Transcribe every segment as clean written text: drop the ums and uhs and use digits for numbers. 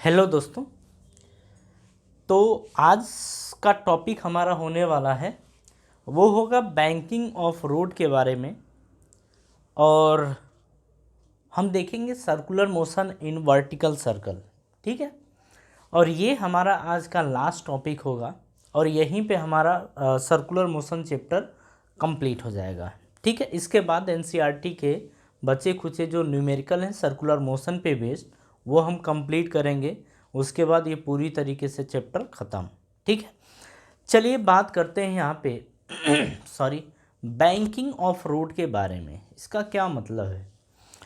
Hello दोस्तों। तो आज का टॉपिक हमारा होने वाला है वो होगा बैंकिंग ऑफ रोड के बारे में। और हम देखेंगे circular motion in vertical circle. ठीक है। और ये हमारा आज का लास्ट टॉपिक होगा और यहीं पे हमारा सर्कुलर मोशन चैप्टर कंप्लीट हो जाएगा। ठीक है। इसके बाद एनसीईआरटी के बचे खुचे जो न्यूमेरिकल हैं सर्कुलर मोशन पे बेस्ड वो हम कंप्लीट करेंगे। उसके बाद ये पूरी तरीके से चैप्टर ख़त्म। ठीक है। चलिए बात करते हैं यहाँ पे सॉरी बैंकिंग ऑफ रोड के बारे में। इसका क्या मतलब है?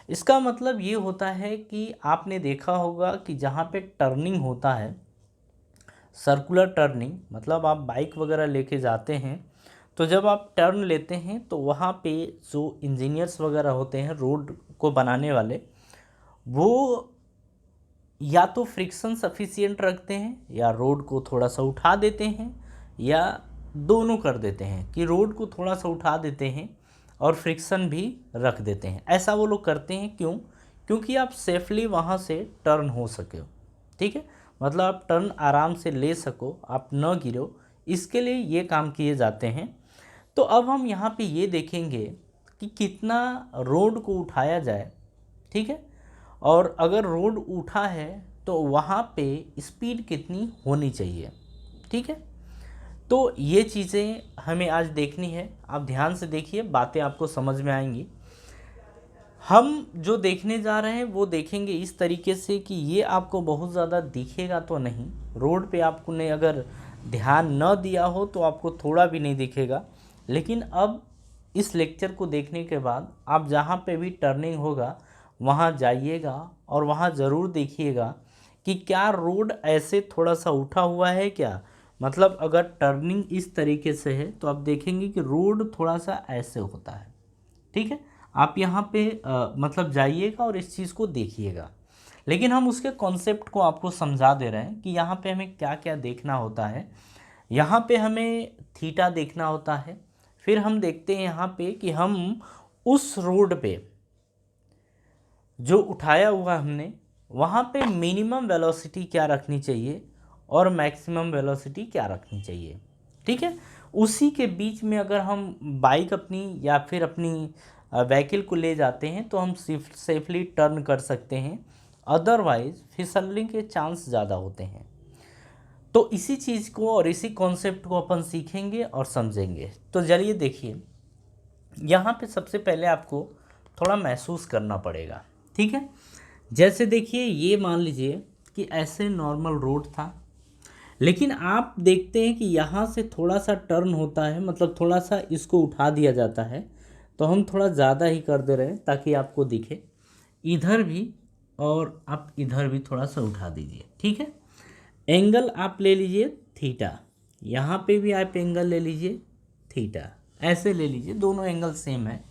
इसका मतलब ये होता है कि आपने देखा होगा कि जहाँ पे टर्निंग होता है, सर्कुलर टर्निंग, मतलब आप बाइक वगैरह लेके जाते हैं तो जब आप टर्न लेते हैं तो वहाँ पे जो इंजीनियर्स वगैरह होते हैं रोड को बनाने वाले, वो या तो फ्रिक्शन सफिशिएंट रखते हैं या रोड को थोड़ा सा उठा देते हैं, या दोनों कर देते हैं कि रोड को थोड़ा सा उठा देते हैं और फ्रिक्शन भी रख देते हैं। ऐसा वो लोग करते हैं क्यों? क्योंकि आप सेफली वहाँ से टर्न हो सके। ठीक है। मतलब आप टर्न आराम से ले सको, आप न गिरो, इसके लिए ये काम किए जाते हैं। तो अब हम यहाँ पे ये देखेंगे कि कितना रोड को उठाया जाए। ठीक है। और अगर रोड उठा है तो वहाँ पे स्पीड कितनी होनी चाहिए। ठीक है। तो ये चीज़ें हमें आज देखनी है। आप ध्यान से देखिए, बातें आपको समझ में आएंगी। हम जो देखने जा रहे हैं वो देखेंगे इस तरीके से कि ये आपको बहुत ज़्यादा दिखेगा तो नहीं, रोड पे आपको ने अगर ध्यान न दिया हो तो आपको थोड़ा भी नहीं दिखेगा। लेकिन अब इस लेक्चर को देखने के बाद आप जहाँ पे भी टर्निंग होगा वहाँ जाइएगा और वहाँ ज़रूर देखिएगा कि क्या रोड ऐसे थोड़ा सा उठा हुआ है क्या। मतलब अगर टर्निंग इस तरीके से है तो आप देखेंगे कि रोड थोड़ा सा ऐसे होता है। ठीक है। आप यहाँ पे मतलब जाइएगा और इस चीज़ को देखिएगा। लेकिन हम उसके कॉन्सेप्ट को आपको समझा दे रहे हैं कि यहाँ पे हमें क्या क्या देखना होता है। यहाँ पे हमें थीटा देखना होता है। फिर हम देखते हैं यहाँ पे कि हम उस रोड पे जो उठाया हुआ हमने वहाँ पे मिनिमम वेलोसिटी क्या रखनी चाहिए और मैक्सिमम वेलोसिटी क्या रखनी चाहिए। ठीक है। उसी के बीच में अगर हम बाइक अपनी या फिर अपनी व्हीकल को ले जाते हैं तो हम सेफली टर्न कर सकते हैं, अदरवाइज फिसलने के चांस ज़्यादा होते हैं। तो इसी चीज़ को और इसी कॉन्सेप्ट को अपन सीखेंगे और समझेंगे। तो चलिए देखिए, यहाँ पे सबसे पहले आपको थोड़ा महसूस करना पड़ेगा। ठीक है। जैसे देखिए, ये मान लीजिए कि ऐसे नॉर्मल रोड था, लेकिन आप देखते हैं कि यहाँ से थोड़ा सा टर्न होता है, मतलब थोड़ा सा इसको उठा दिया जाता है। तो हम थोड़ा ज़्यादा ही कर दे रहे हैं ताकि आपको दिखे। इधर भी और आप इधर भी थोड़ा सा उठा दीजिए। ठीक है। एंगल आप ले लीजिए थीटा, यहाँ पे भी आप एंगल ले लीजिए थीटा, ऐसे ले लीजिए, दोनों एंगल सेम है।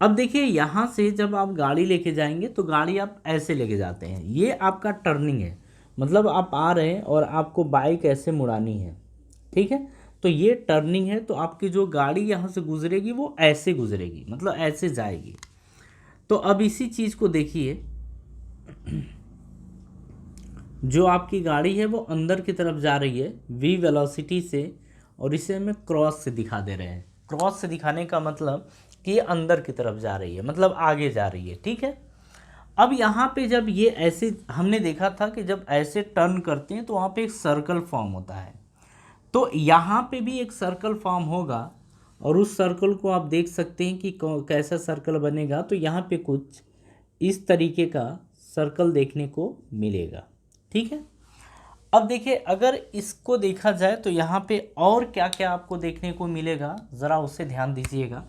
अब देखिए, यहाँ से जब आप गाड़ी लेके जाएंगे तो गाड़ी आप ऐसे लेके जाते हैं, ये आपका टर्निंग है। मतलब आप आ रहे हैं और आपको बाइक ऐसे मुड़ानी है। ठीक है। तो ये टर्निंग है, तो आपकी जो गाड़ी यहाँ से गुजरेगी वो ऐसे गुजरेगी, मतलब ऐसे जाएगी। तो अब इसी चीज़ को देखिए, जो आपकी गाड़ी है वो अंदर की तरफ जा रही है v वेलोसिटी से, और इसे हमें क्रॉस से दिखा दे रहे हैं। क्रॉस से दिखाने का मतलब कि ये अंदर की तरफ जा रही है, मतलब आगे जा रही है। ठीक है। अब यहाँ पे जब ये ऐसे, हमने देखा था कि जब ऐसे टर्न करते हैं तो वहाँ पे एक सर्कल फॉर्म होता है। तो यहाँ पे भी एक सर्कल फॉर्म होगा और उस सर्कल को आप देख सकते हैं कि कैसा सर्कल बनेगा। तो यहाँ पे कुछ इस तरीके का सर्कल देखने को मिलेगा। ठीक है। अब देखिए, अगर इसको देखा जाए तो यहाँ पे और क्या क्या आपको देखने को मिलेगा, ज़रा उससे ध्यान दीजिएगा।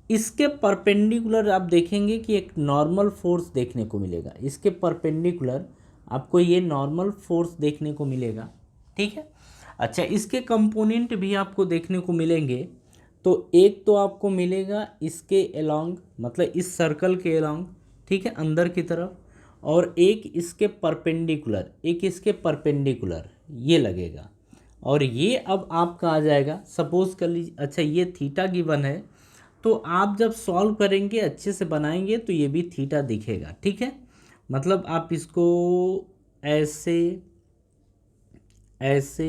इसके परपेंडिकुलर आप देखेंगे कि एक नॉर्मल फोर्स देखने को मिलेगा। इसके परपेंडिकुलर आपको ये नॉर्मल फोर्स देखने को मिलेगा। ठीक है। अच्छा, इसके कंपोनेंट भी आपको देखने को मिलेंगे। तो एक तो आपको मिलेगा इसके अलोंग, मतलब इस सर्कल के अलोंग, ठीक है, अंदर की तरफ, और एक इसके परपेंडिकुलर, एक इसके परपेंडिकुलर ये लगेगा। और ये अब आपका आ जाएगा, सपोज कर लीजिए, अच्छा ये थीटा गिवन है, तो आप जब सॉल्व करेंगे अच्छे से बनाएंगे तो ये भी थीटा दिखेगा। ठीक है। मतलब आप इसको ऐसे ऐसे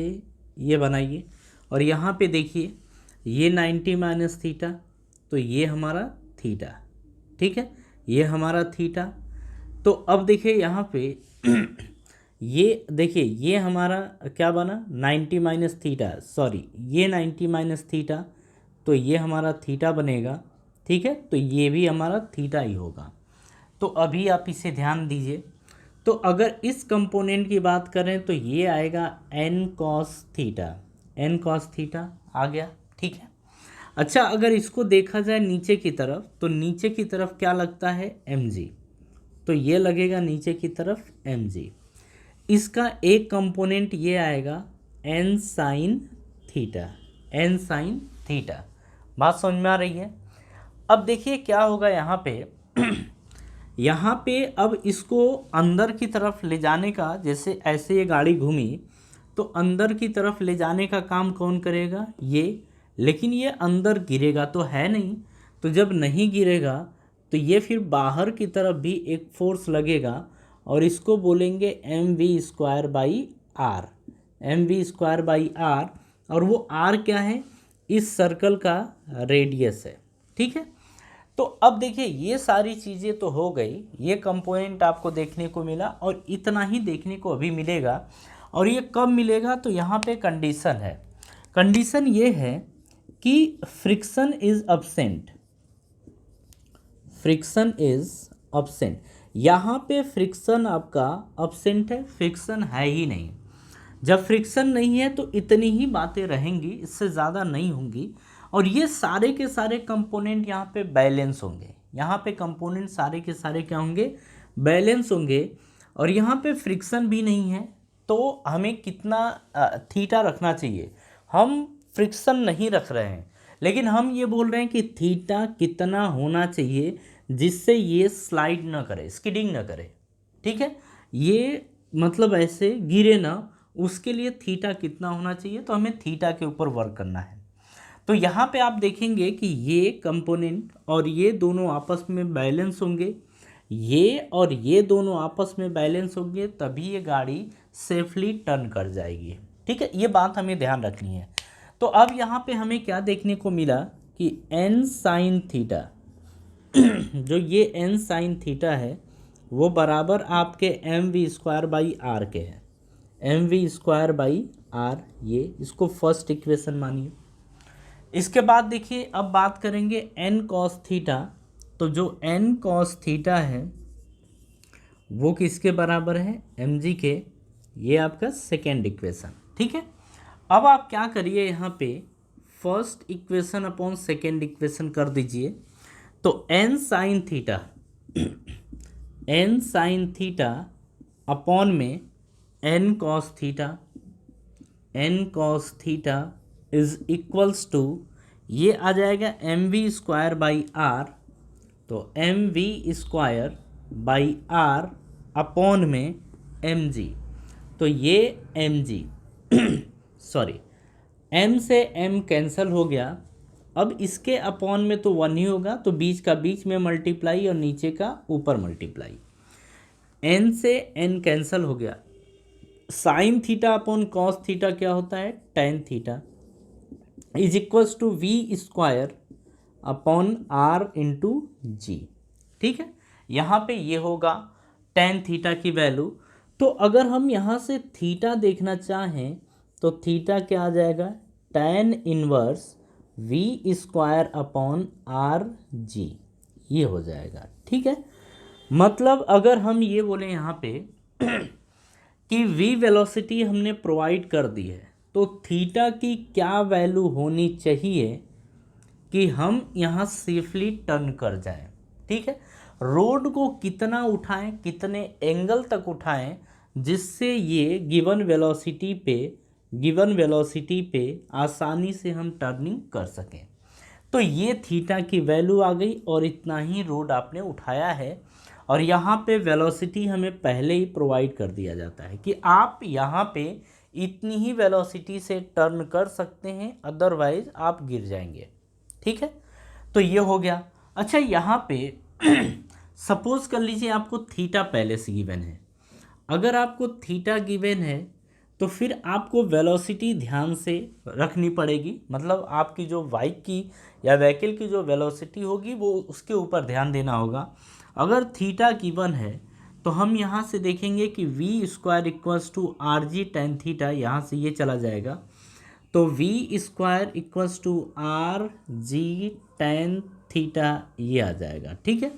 ये बनाइए, और यहाँ पे देखिए ये 90 माइनस थीटा, तो ये हमारा थीटा, ठीक है, ये हमारा थीटा। तो अब देखिए यहाँ पे ये देखिए ये हमारा क्या बना 90 माइनस थीटा, सॉरी ये 90 माइनस थीटा, तो ये हमारा थीटा बनेगा, ठीक है, तो ये भी हमारा थीटा ही होगा। तो अभी आप इसे ध्यान दीजिए, तो अगर इस कंपोनेंट की बात करें तो ये आएगा n cos theta, n cos theta आ गया, ठीक है। अच्छा, अगर इसको देखा जाए नीचे की तरफ, तो नीचे की तरफ क्या लगता है mg, तो ये लगेगा नीचे की तरफ mg। इसका एक कंपोनेंट ये आएगा n sine theta, n sine theta. बात समझ में आ रही है। अब देखिए क्या होगा यहाँ पे यहाँ पे अब इसको अंदर की तरफ ले जाने का, जैसे ऐसे ये गाड़ी घूमी तो अंदर की तरफ ले जाने का काम कौन करेगा, ये, लेकिन ये अंदर गिरेगा तो है नहीं, तो जब नहीं गिरेगा तो ये फिर बाहर की तरफ भी एक फोर्स लगेगा, और इसको बोलेंगे M V square by R, M V square by R. और वो आर क्या है, इस सर्कल का रेडियस है, ठीक है। तो अब देखिए ये सारी चीज़ें तो हो गई, ये कंपोनेंट आपको देखने को मिला, और इतना ही देखने को अभी मिलेगा। और ये कब मिलेगा, तो यहाँ पे कंडीशन है, कंडीशन ये है कि friction is absent, friction is absent. यहाँ पे फ्रिक्शन आपका अब्सेंट है, फ्रिक्शन है ही नहीं। जब फ्रिक्शन नहीं है तो इतनी ही बातें रहेंगी, इससे ज़्यादा नहीं होंगी, और ये सारे के सारे कंपोनेंट यहाँ पे बैलेंस होंगे, यहाँ पे कंपोनेंट सारे के सारे क्या होंगे, बैलेंस होंगे। और यहाँ पे फ्रिक्शन भी नहीं है, तो हमें कितना थीटा रखना चाहिए, हम फ्रिक्शन नहीं रख रहे हैं, लेकिन हम ये बोल रहे हैं कि थीटा कितना होना चाहिए जिससे ये स्लाइड ना करे, स्किडिंग ना करे, ठीक है, ये मतलब ऐसे गिरे ना, उसके लिए थीटा कितना होना चाहिए, तो हमें थीटा के ऊपर वर्क करना है। तो यहाँ पे आप देखेंगे कि ये कंपोनेंट और ये दोनों आपस में बैलेंस होंगे, ये और ये दोनों आपस में बैलेंस होंगे, तभी ये गाड़ी सेफली टर्न कर जाएगी, ठीक है, ये बात हमें ध्यान रखनी है। तो अब यहाँ पे हमें क्या देखने को मिला कि n साइन थीटा जो ये n साइन थीटा है वो बराबर आपके M V square by R के है, M V square by R, ये इसको फर्स्ट इक्वेशन मानिए। इसके बाद देखिए अब बात करेंगे n cos थीटा, तो जो n cos थीटा है वो किसके बराबर है, mg के, ये आपका सेकेंड इक्वेशन, ठीक है। अब आप क्या करिए, यहाँ पे first equation upon second equation कर दीजिए, तो n sine theta n sine theta upon में n cos theta, n cos theta is equals to, ये आ जाएगा M V square by R, तो M V square by R upon में M G, तो ये एम जी सॉरी m से m cancel हो गया, अब इसके अपॉन में तो 1 ही होगा, तो बीच का बीच में मल्टीप्लाई और नीचे का ऊपर मल्टीप्लाई, n से n कैंसिल हो गया, sine theta upon cos theta क्या होता है, tan theta is equals to V square upon R into G, ठीक है। यहाँ पे ये होगा टेन थीटा की वैल्यू। तो अगर हम यहाँ से थीटा देखना चाहें तो थीटा क्या आ जाएगा, tan inverse V square upon R G, ये हो जाएगा, ठीक है। मतलब अगर हम ये बोलें यहाँ पे कि v वेलोसिटी हमने प्रोवाइड कर दी है, तो थीटा की क्या वैल्यू होनी चाहिए कि हम यहाँ सेफली टर्न कर जाएं, ठीक है। रोड को कितना उठाएं, कितने एंगल तक उठाएं जिससे ये गिवन वेलोसिटी पे आसानी से हम टर्निंग कर सकें। तो ये थीटा की वैल्यू आ गई, और इतना ही रोड आपने उठाया है, और यहाँ पे वेलोसिटी हमें पहले ही प्रोवाइड कर दिया जाता है कि आप यहाँ पे इतनी ही वेलोसिटी से टर्न कर सकते हैं, अदरवाइज आप गिर जाएंगे, ठीक है। तो ये हो गया। अच्छा, यहाँ पे सपोज कर लीजिए आपको थीटा पहले से गिवन है, अगर आपको थीटा गिवन है तो फिर आपको वेलोसिटी ध्यान से रखनी पड़ेगी, मतलब आपकी जो बाइक की या व्हीकल की जो वेलोसिटी होगी वो उसके ऊपर ध्यान देना होगा। अगर थीटा गिवन है तो हम यहाँ से देखेंगे कि V square equals to R G tan theta, यहाँ से ये चला जाएगा तो V square equals to R G tan theta ये आ जाएगा। ठीक है,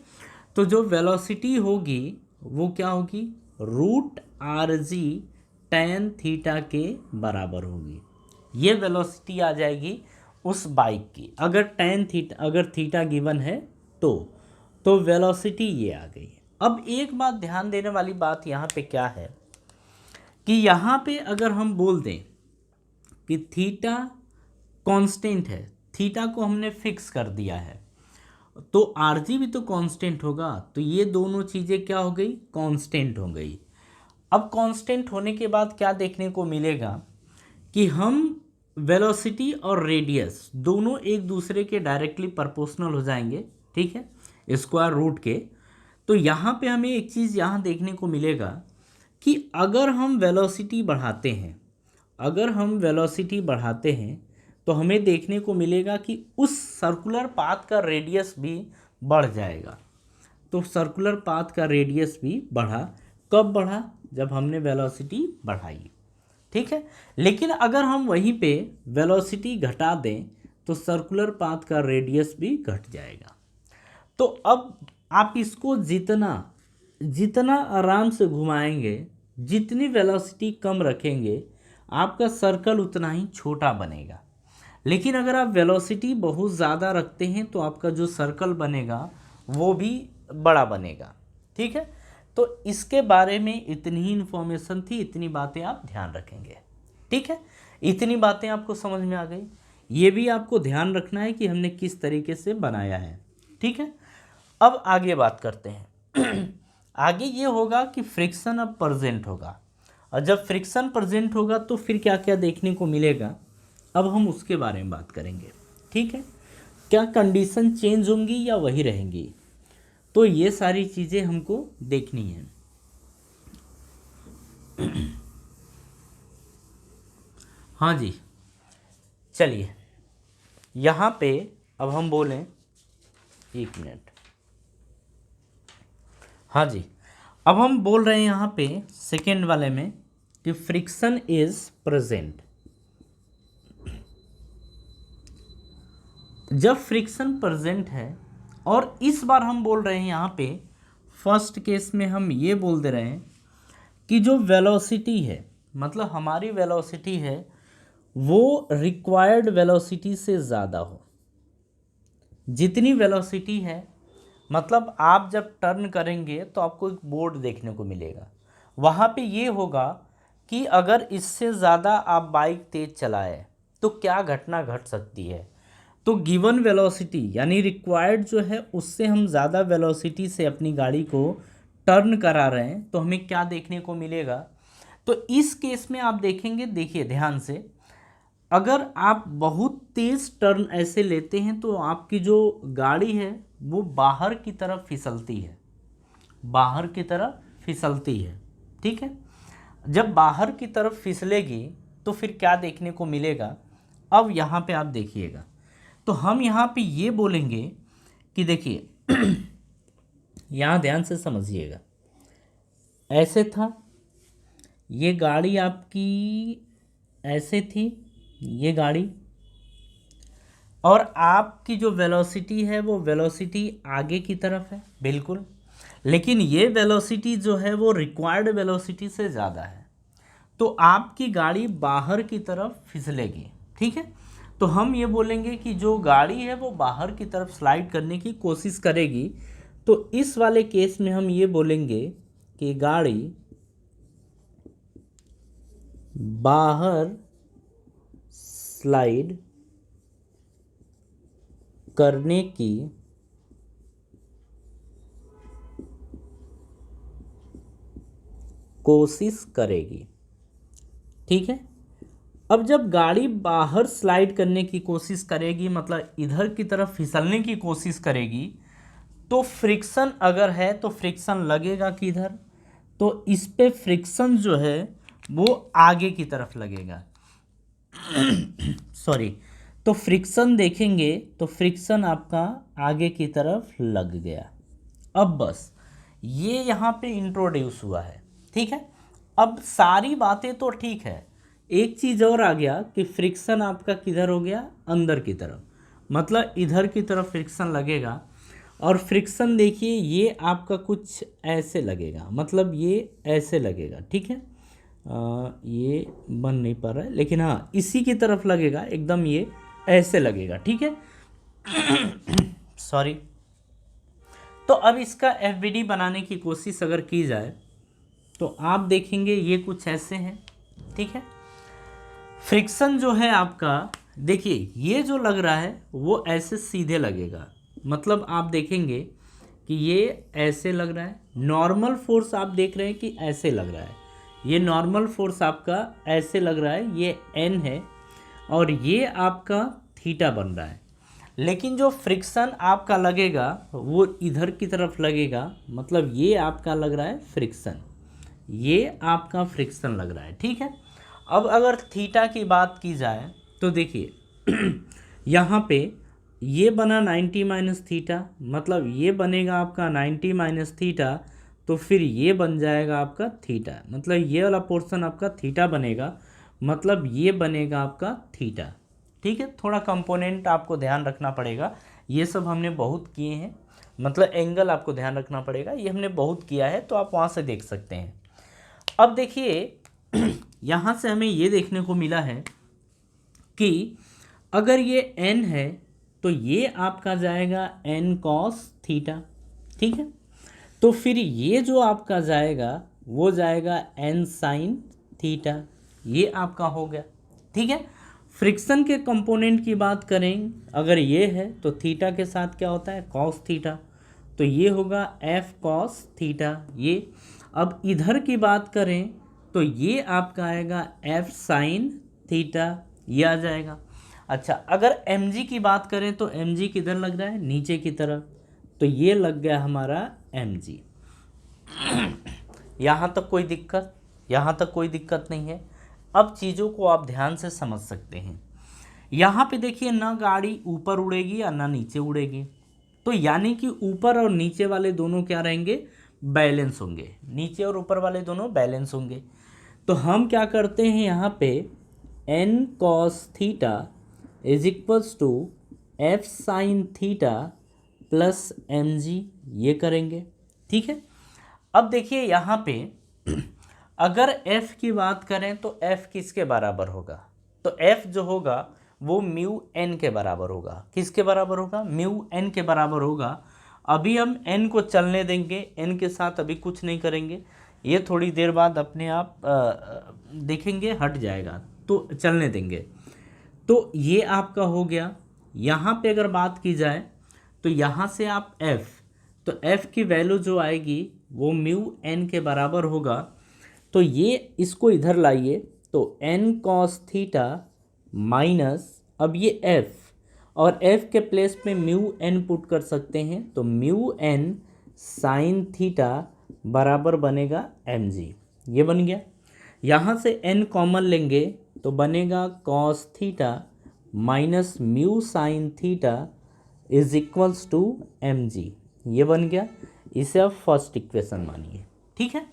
तो जो वेलोसिटी होगी वो क्या होगी, root R G tan theta के बराबर होगी। ये वेलोसिटी आ जाएगी उस बाइक की, अगर अगर थीटा गिवन है तो वेलोसिटी ये आ गई। अब एक बात ध्यान देने वाली बात यहाँ पे क्या है कि यहाँ पे अगर हम बोल दें कि थीटा कांस्टेंट है, थीटा को हमने फिक्स कर दिया है, तो आरजी भी तो कांस्टेंट होगा, तो ये दोनों चीज़ें क्या हो गई, कांस्टेंट हो गई। अब कांस्टेंट होने के बाद क्या देखने को मिलेगा कि हम वेलोसिटी और रेडियस दोनों एक दूसरे के डायरेक्टली प्रोपोर्शनल हो जाएंगे। ठीक है, स्क्वायर रूट के। तो यहाँ पे हमें एक चीज़ यहाँ देखने को मिलेगा कि अगर हम वेलोसिटी बढ़ाते हैं तो हमें देखने को मिलेगा कि उस सर्कुलर पाथ का रेडियस भी बढ़ जाएगा। तो सर्कुलर पाथ का रेडियस भी बढ़ा, कब बढ़ा, जब हमने वेलोसिटी बढ़ाई। ठीक है, लेकिन अगर हम वहीं पे वेलोसिटी घटा दें तो सर्कुलर पाथ का रेडियस भी घट जाएगा। तो अब आप इसको जितना आराम से घुमाएंगे, जितनी वेलोसिटी कम रखेंगे, आपका सर्कल उतना ही छोटा बनेगा। लेकिन अगर आप वेलोसिटी बहुत ज़्यादा रखते हैं तो आपका जो सर्कल बनेगा वो भी बड़ा बनेगा। ठीक है, तो इसके बारे में इतनी ही इन्फॉर्मेशन थी, इतनी बातें आप ध्यान रखेंगे। ठीक है, इतनी बातें आपको समझ में आ गई। ये भी आपको ध्यान रखना है कि हमने किस तरीके से बनाया है। ठीक है, अब आगे बात करते हैं। आगे ये होगा कि फ्रिक्शन अब प्रेजेंट होगा, और जब फ्रिक्शन प्रेजेंट होगा तो फिर क्या क्या देखने को मिलेगा, अब हम उसके बारे में बात करेंगे। ठीक है, क्या कंडीशन चेंज होंगी या वही रहेंगी, तो ये सारी चीज़ें हमको देखनी है। हाँ जी, चलिए यहाँ पे अब हम बोलें, एक मिनट। हाँ जी, अब हम बोल रहे हैं यहाँ पे सेकेंड वाले में कि फ्रिक्शन इज प्रेजेंट। जब फ्रिक्शन प्रेजेंट है, और इस बार हम बोल रहे हैं यहाँ पे फर्स्ट केस में हम ये बोल दे रहे हैं कि जो वेलोसिटी है, मतलब हमारी वेलोसिटी है वो रिक्वायर्ड वेलोसिटी से ज़्यादा हो। जितनी वेलोसिटी है, मतलब आप जब टर्न करेंगे तो आपको एक बोर्ड देखने को मिलेगा, वहाँ पे ये होगा कि अगर इससे ज़्यादा आप बाइक तेज़ चलाए तो क्या घटना घट सकती है। तो गिवन वेलोसिटी यानी रिक्वायर्ड जो है उससे हम ज़्यादा वेलोसिटी से अपनी गाड़ी को टर्न करा रहे हैं तो हमें क्या देखने को मिलेगा। तो इस केस में आप देखेंगे, देखिए ध्यान से, अगर आप बहुत तेज़ टर्न ऐसे लेते हैं तो आपकी जो गाड़ी है वो बाहर की तरफ फिसलती है, बाहर की तरफ फिसलती है। ठीक है, जब बाहर की तरफ फिसलेगी तो फिर क्या देखने को मिलेगा, अब यहाँ पे आप देखिएगा। तो हम यहाँ पे ये बोलेंगे कि देखिए यहाँ ध्यान से समझिएगा, ऐसे था, ये गाड़ी आपकी ऐसे थी, ये गाड़ी, और आपकी जो वेलोसिटी है वो वेलोसिटी आगे की तरफ है बिल्कुल, लेकिन ये वेलोसिटी जो है वो रिक्वायर्ड वेलोसिटी से ज़्यादा है, तो आपकी गाड़ी बाहर की तरफ फिसलेगी। ठीक है, तो हम ये बोलेंगे कि जो गाड़ी है वो बाहर की तरफ स्लाइड करने की कोशिश करेगी। तो इस वाले केस में हम ये बोलेंगे कि गाड़ी बाहर स्लाइड करने की कोशिश करेगी। ठीक है, अब जब गाड़ी बाहर स्लाइड करने की कोशिश करेगी, मतलब इधर की तरफ फिसलने की कोशिश करेगी, तो फ्रिक्शन अगर है तो फ्रिक्शन लगेगा किधर, तो इस पे फ्रिक्शन जो है वो आगे की तरफ लगेगा। सॉरी, तो फ्रिक्शन देखेंगे तो फ्रिक्शन आपका आगे की तरफ लग गया। अब बस ये यहाँ पे इंट्रोड्यूस हुआ है, ठीक है। अब सारी बातें तो ठीक है, एक चीज़ और आ गया कि फ्रिक्शन आपका किधर हो गया, अंदर की तरफ, मतलब इधर की तरफ फ्रिक्शन लगेगा। और फ्रिक्शन देखिए ये आपका कुछ ऐसे लगेगा, मतलब ये ऐसे लगेगा, ठीक है। ये बन नहीं पा रहा है, लेकिन हाँ इसी की तरफ लगेगा, एकदम ये ऐसे लगेगा, ठीक है। सॉरी। तो अब इसका एफबीडी बनाने की कोशिश अगर की जाए तो आप देखेंगे ये कुछ ऐसे हैं, ठीक है। फ्रिक्शन जो है आपका, देखिए ये जो लग रहा है वो ऐसे सीधे लगेगा, मतलब आप देखेंगे कि ये ऐसे लग रहा है। नॉर्मल फोर्स आप देख रहे हैं कि ऐसे लग रहा है, ये नॉर्मल फोर्स आपका ऐसे लग रहा है, ये एन है और ये आपका थीटा बन रहा है। लेकिन जो फ्रिक्शन आपका लगेगा वो इधर की तरफ लगेगा, मतलब ये आपका लग रहा है फ्रिक्शन, ये आपका फ्रिक्शन लग रहा है, ठीक है। अब अगर थीटा की बात की जाए तो देखिए यहाँ पे ये बना 90 माइनस थीटा, मतलब ये बनेगा आपका 90 माइनस थीटा, तो फिर ये बन जाएगा आपका थीटा, मतलब ये वाला पोर्शन आपका थीटा बनेगा, मतलब ये बनेगा आपका थीटा, ठीक है। थोड़ा कंपोनेंट आपको ध्यान रखना पड़ेगा, ये सब हमने बहुत किए हैं, मतलब एंगल आपको ध्यान रखना पड़ेगा, ये हमने बहुत किया है, तो आप वहाँ से देख सकते हैं। अब देखिए यहाँ से हमें ये देखने को मिला है कि अगर ये n है तो ये आपका जाएगा n cos थीटा, ठीक है। तो फिर ये जो आपका जाएगा वो जाएगा n sin थीटा, ये आपका हो गया, ठीक है। फ्रिक्शन के कंपोनेंट की बात करें अगर ये है तो थीटा के साथ क्या होता है, cos थीटा, तो ये होगा f cos थीटा ये। अब इधर की बात करें तो ये आपका आएगा f sin थीटा, ये आ जाएगा। अच्छा, अगर mg की बात करें तो mg किधर लग रहा है, नीचे की तरफ, तो ये लग गया हमारा mg। यहाँ तक कोई दिक्कत, यहाँ तक कोई दिक्कत नहीं है। अब चीज़ों को आप ध्यान से समझ सकते हैं। यहाँ पे देखिए ना गाड़ी ऊपर उड़ेगी या ना नीचे उड़ेगी, तो यानी कि ऊपर और नीचे वाले दोनों क्या रहेंगे, बैलेंस होंगे, नीचे और ऊपर वाले दोनों बैलेंस होंगे। तो हम क्या करते हैं यहाँ पे n cos theta is equals to f sin theta plus mg, ये करेंगे, ठीक है। अब देखिए यहाँ पे अगर f की बात करें तो f किसके बराबर होगा, तो f जो होगा वो म्यू n के बराबर होगा, किसके बराबर होगा, म्यू n के बराबर होगा। अभी हम n को चलने देंगे, n के साथ अभी कुछ नहीं करेंगे, ये थोड़ी देर बाद अपने आप देखेंगे हट जाएगा, तो चलने देंगे। तो ये आपका हो गया। यहाँ पे अगर बात की जाए तो यहाँ से आप f, तो f की वैल्यू जो आएगी वो म्यू n के बराबर होगा, तो ये इसको इधर लाइए, तो n cos थीटा माइनस, अब ये f और f के प्लेस पे म्यू n पुट कर सकते हैं, तो म्यू n साइन थीटा बराबर बनेगा mg, ये बन गया। यहाँ से n कॉमन लेंगे तो बनेगा cos theta minus mu sine theta is equals to mg, ये बन गया। इसे आप फर्स्ट इक्वेशन मानिए, ठीक है।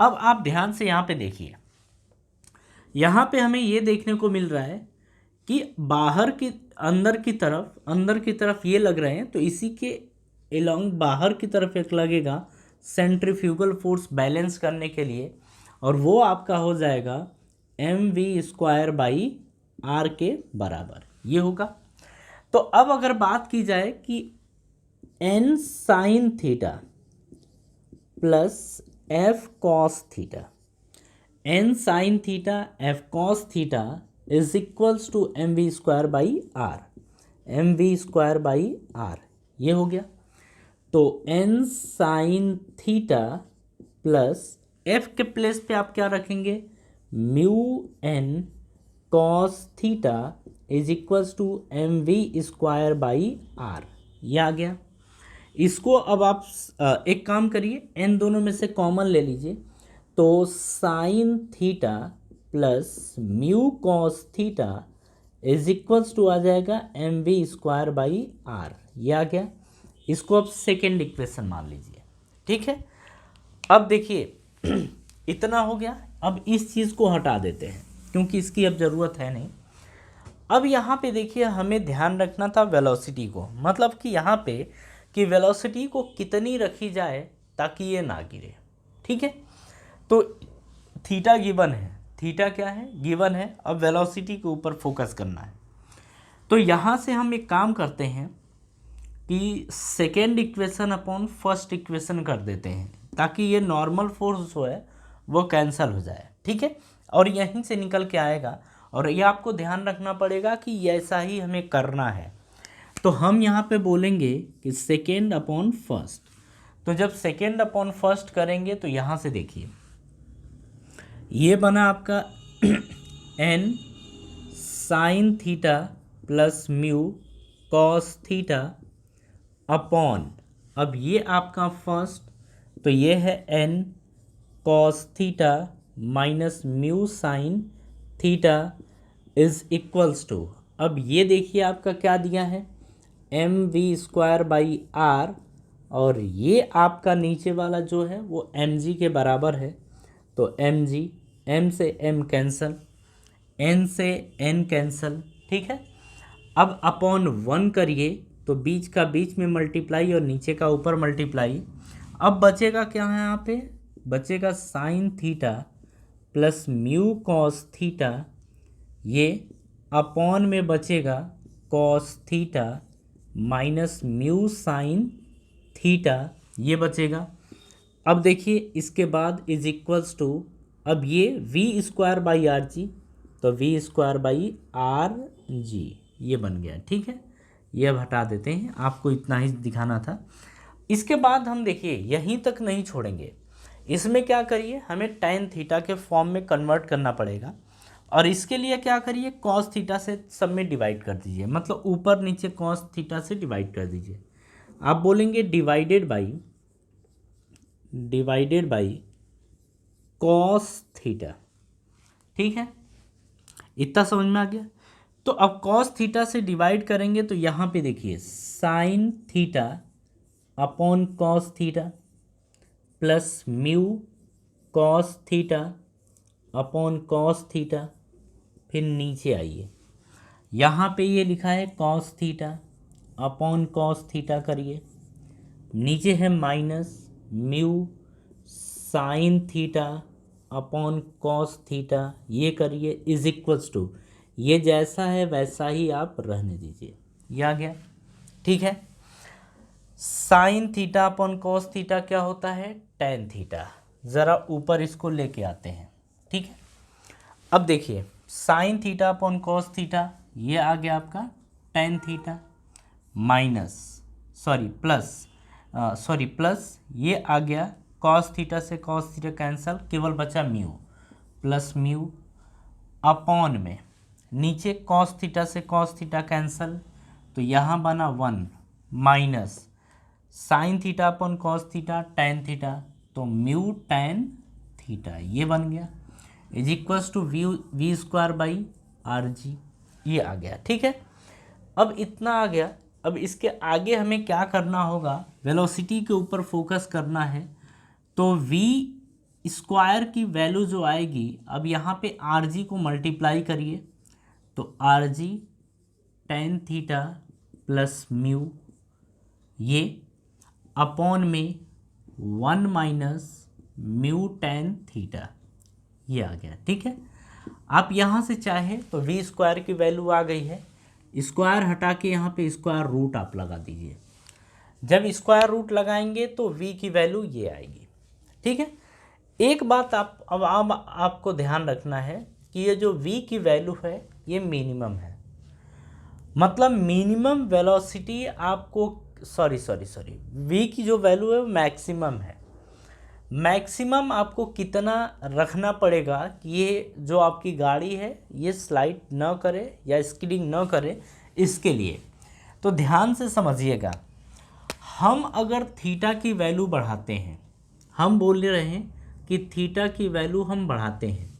अब आप ध्यान से यहाँ पे देखिए, यहाँ पे हमें ये देखने को मिल रहा है कि बाहर की अंदर की तरफ ये लग रहे हैं, तो इसी के एलोंग बाहर की तरफ एक लगेगा सेंट्रीफ्यूगल फोर्स बैलेंस करने के लिए, और वो आपका हो जाएगा mv² बाई r के बराबर, ये होगा। तो अब अगर बात की जाए कि n sine theta plus f cos theta, n sine theta f cos theta is equals to mv² by r, mv² by r, ये हो गया। तो n sine theta plus f के प्लेस पे आप क्या रखेंगे, mu n cos theta is equals to mv² by r, ये आ गया। इसको अब आप एक काम करिए, n दोनों में से कॉमन ले लीजिए, तो sine theta plus mu cos theta is equals to आ जाएगा M V square by R. ये आ गया। इसको अब सेकेंड इक्वेशन मान लीजिए, ठीक है। अब देखिए इतना हो गया। अब इस चीज़ को हटा देते हैं क्योंकि इसकी अब ज़रूरत है नहीं। अब यहाँ पे देखिए हमें ध्यान रखना था वेलोसिटी को, मतलब कि यहाँ पे कि वेलोसिटी को कितनी रखी जाए ताकि ये ना गिरे, ठीक है। तो थीटा गिवन है, थीटा क्या है, गिवन है। अब वेलोसिटी के ऊपर फोकस करना है। तो यहाँ से हम एक काम करते हैं कि second equation upon first equation कर देते हैं ताकि ये नॉर्मल फोर्स जो है वो कैंसिल हो जाए, ठीक है। और यहीं से निकल के आएगा। और ये आपको ध्यान रखना पड़ेगा कि ऐसा ही हमें करना है। तो हम यहाँ पे बोलेंगे कि सेकेंड अपॉन फर्स्ट। तो जब सेकेंड अपॉन फर्स्ट करेंगे तो यहाँ से देखिए ये बना आपका n sine theta plus mu cos theta upon, अब ये आपका फर्स्ट, तो ये है n cos theta minus mu sine theta is equals to, अब ये देखिए आपका क्या दिया है, M V square by R, और ये आपका नीचे वाला जो है वो एम जी के बराबर है। तो एम जी, एम से एम कैंसल, एन से एन कैंसल, ठीक है। अब अपॉन 1 करिए तो बीच का बीच में मल्टीप्लाई और नीचे का ऊपर मल्टीप्लाई। अब बचेगा क्या है, यहाँ पे बचेगा sign theta plus mu cos theta, ये अपॉन में बचेगा cos theta minus mu sine theta, ये बचेगा। अब देखिए इसके बाद इज इक्वल्स टू, अब ये V square by R G, तो V square by R G ये बन गया, ठीक है। ये अब हटा देते हैं, आपको इतना ही दिखाना था। इसके बाद हम देखिए यहीं तक नहीं छोड़ेंगे, इसमें क्या करिए, हमें tan थीटा के फॉर्म में कन्वर्ट करना पड़ेगा। और इसके लिए क्या करिए, cos थीटा से सब में डिवाइड कर दीजिए, मतलब ऊपर नीचे cos थीटा से डिवाइड कर दीजिए। आप बोलेंगे डिवाइडेड बाई cos थीटा, ठीक है। इतना समझ में आ गया। तो अब cos थीटा से डिवाइड करेंगे तो यहाँ पे देखिए sign theta upon cos theta plus mu cos theta upon cos theta, फिर नीचे आइए यहाँ पे ये लिखा है cos theta upon cos theta करिए, नीचे है minus mu sine theta upon cos theta, ये करिए इज इक्वल्स टू, ये जैसा है वैसा ही आप रहने दीजिए, ये आ गया, ठीक है। Sign theta upon cos theta क्या होता है, tan थीटा। ज़रा ऊपर इसको लेके आते हैं, ठीक है। अब देखिए sign theta upon cos theta, ये आ गया आपका tan थीटा माइनस प्लस ये आ गया cos थीटा से cos थीटा कैंसल, केवल बचा म्यू, प्लस म्यू अपॉन में नीचे cos थीटा से cos थीटा कैंसल, तो यहाँ बना 1 minus sine theta upon cos theta tan theta, तो म्यू tan थीटा ये बन गया is equals to V square by R G, ये आ गया, ठीक है। अब इतना आ गया। अब इसके आगे हमें क्या करना होगा, वेलोसिटी के ऊपर फोकस करना है। तो v स्क्वायर की वैल्यू जो आएगी, अब यहाँ पे आर जी को मल्टीप्लाई करिए, तो are G tan theta plus mu, ये अपॉन में 1 माइनस म्यू टेन थीटा, ये आ गया, ठीक है। आप यहाँ से चाहे तो वी स्क्वायर की वैल्यू आ गई है, स्क्वायर हटा के यहाँ पे स्क्वायर रूट आप लगा दीजिए। जब स्क्वायर रूट लगाएंगे तो v की वैल्यू ये आएगी, ठीक है। एक बात अब आपको ध्यान रखना है कि ये जो v की वैल्यू है ये मिनिमम है, मतलब मिनिमम वेलोसिटी आपको v की जो वैल्यू है वो मैक्सिमम है। मैक्सिमम आपको कितना रखना पड़ेगा कि ये जो आपकी गाड़ी है ये स्लाइड न करे या स्किडिंग न करे, इसके लिए तो ध्यान से समझिएगा। हम अगर थीटा की वैल्यू बढ़ाते हैं, हम बोल रहे हैं कि थीटा की वैल्यू हम बढ़ाते हैं,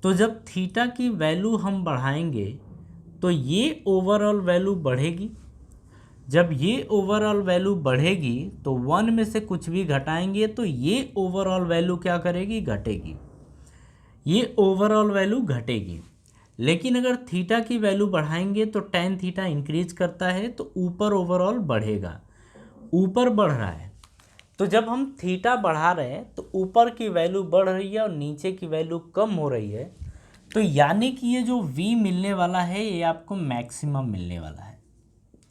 तो जब थीटा की वैल्यू हम बढ़ाएंगे तो ये ओवरऑल वैल्यू बढ़ेगी। जब ये ओवरऑल वैल्यू बढ़ेगी तो 1 में से कुछ भी घटाएंगे तो ये ओवरऑल वैल्यू क्या करेगी, घटेगी। ये ओवरऑल वैल्यू घटेगी। लेकिन अगर थीटा की वैल्यू बढ़ाएंगे तो टेन थीटा इंक्रीज करता है तो ऊपर ओवरऑल बढ़ेगा, ऊपर बढ़ रहा है। तो जब हम थीटा बढ़ा रहे हैं तो ऊपर की वैल्यू बढ़ रही है और नीचे की वैल्यू कम हो रही है, तो यानी कि ये जो v मिलने वाला है ये आपको मैक्सिमम मिलने वाला है।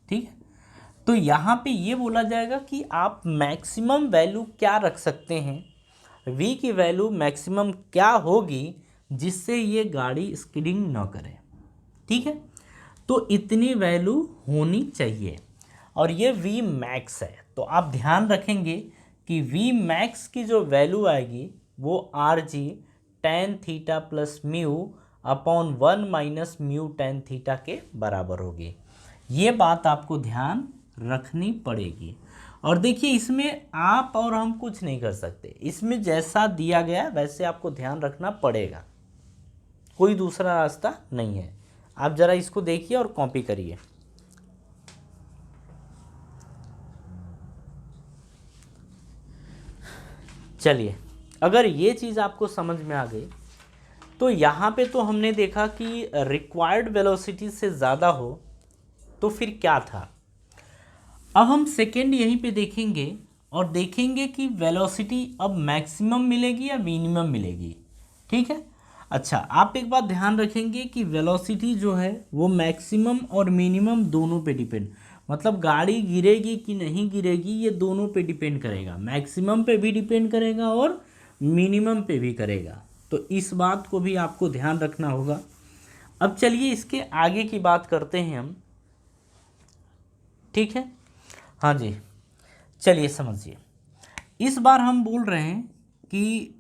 ठीक है, तो यहाँ पे ये बोला जाएगा कि आप मैक्सिमम वैल्यू क्या रख सकते हैं, v की वैल्यू मैक्सिमम क्या होगी जिससे ये गाड़ी स्किडिंग न करे। ठीक है, तो इतनी वैल्यू होनी चाहिए और ये v मैक्स है। तो आप ध्यान रखेंगे कि v मैक्स की जो वैल्यू आएगी वो are G tan theta plus mu upon 1 minus mu tan theta के बराबर होगी। ये बात आपको ध्यान रखनी पड़ेगी। और देखिए इसमें आप और हम कुछ नहीं कर सकते, इसमें जैसा दिया गया वैसे आपको ध्यान रखना पड़ेगा, कोई दूसरा रास्ता नहीं है। आप ज़रा इसको देखिए और कॉपी करिए। चलिए, अगर ये चीज़ आपको समझ में आ गई तो यहाँ पे तो हमने देखा कि रिक्वायर्ड वेलोसिटी से ज़्यादा हो तो फिर क्या था। अब हम सेकेंड यहीं पे देखेंगे और देखेंगे कि वेलोसिटी अब मैक्सिमम मिलेगी या मिनिमम मिलेगी। ठीक है, अच्छा आप एक बात ध्यान रखेंगे कि वेलोसिटी जो है वो मैक्सिमम और मिनिमम दोनों पे डिपेंड, मतलब गाड़ी गिरेगी कि नहीं गिरेगी ये दोनों पे डिपेंड करेगा, मैक्सिमम पे भी डिपेंड करेगा और मिनिमम पे भी करेगा। तो इस बात को भी आपको ध्यान रखना होगा। अब चलिए इसके आगे की बात करते हैं हम। ठीक है, हाँ जी, चलिए समझिए। इस बार हम बोल रहे हैं कि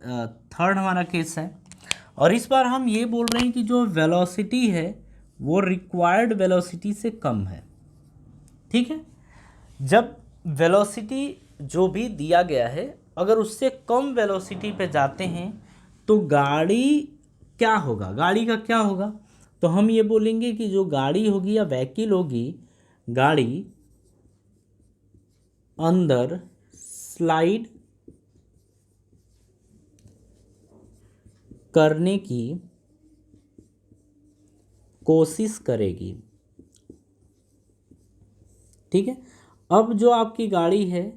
थर्ड हमारा केस है और इस बार हम ये बोल रहे हैं कि जो वेलोसिटी है वो रिक्वायर्ड वेलोसिटी से कम है। ठीक है, जब वेलोसिटी जो भी दिया गया है अगर उससे कम वेलोसिटी पे जाते हैं तो गाड़ी क्या होगा, गाड़ी का क्या होगा, तो हम ये बोलेंगे कि जो गाड़ी होगी या व्हीकल होगी, गाड़ी अंदर स्लाइड करने की कोशिश करेगी। ठीक है, अब जो आपकी गाड़ी है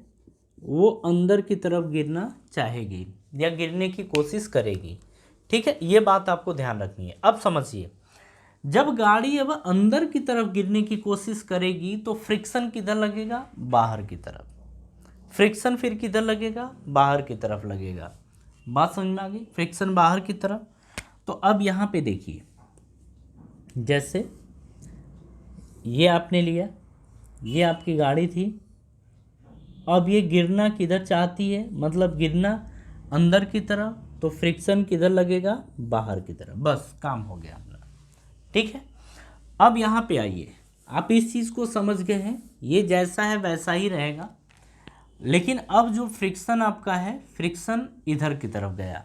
वो अंदर की तरफ गिरना चाहेगी या गिरने की कोशिश करेगी। ठीक है, ये बात आपको ध्यान रखनी है। अब समझिए, जब गाड़ी अब अंदर की तरफ गिरने की कोशिश करेगी तो फ्रिक्शन किधर लगेगा, बाहर की तरफ। फ्रिक्शन फिर किधर लगेगा, बाहर की तरफ लगेगा। बात समझ में आ गई, फ्रिक्शन बाहर की तरफ। तो अब यहाँ पे देखिए, जैसे ये आपने लिया, ये आपकी गाड़ी थी, अब ये गिरना किधर चाहती है, मतलब गिरना अंदर की तरफ, तो फ्रिक्शन किधर लगेगा, बाहर की तरफ। बस काम हो गया अपना। ठीक है, अब यहाँ पे आइए, आप इस चीज़ को समझ गए हैं, ये जैसा है वैसा ही रहेगा। लेकिन अब जो फ्रिक्शन आपका है, फ्रिक्शन इधर की तरफ गया,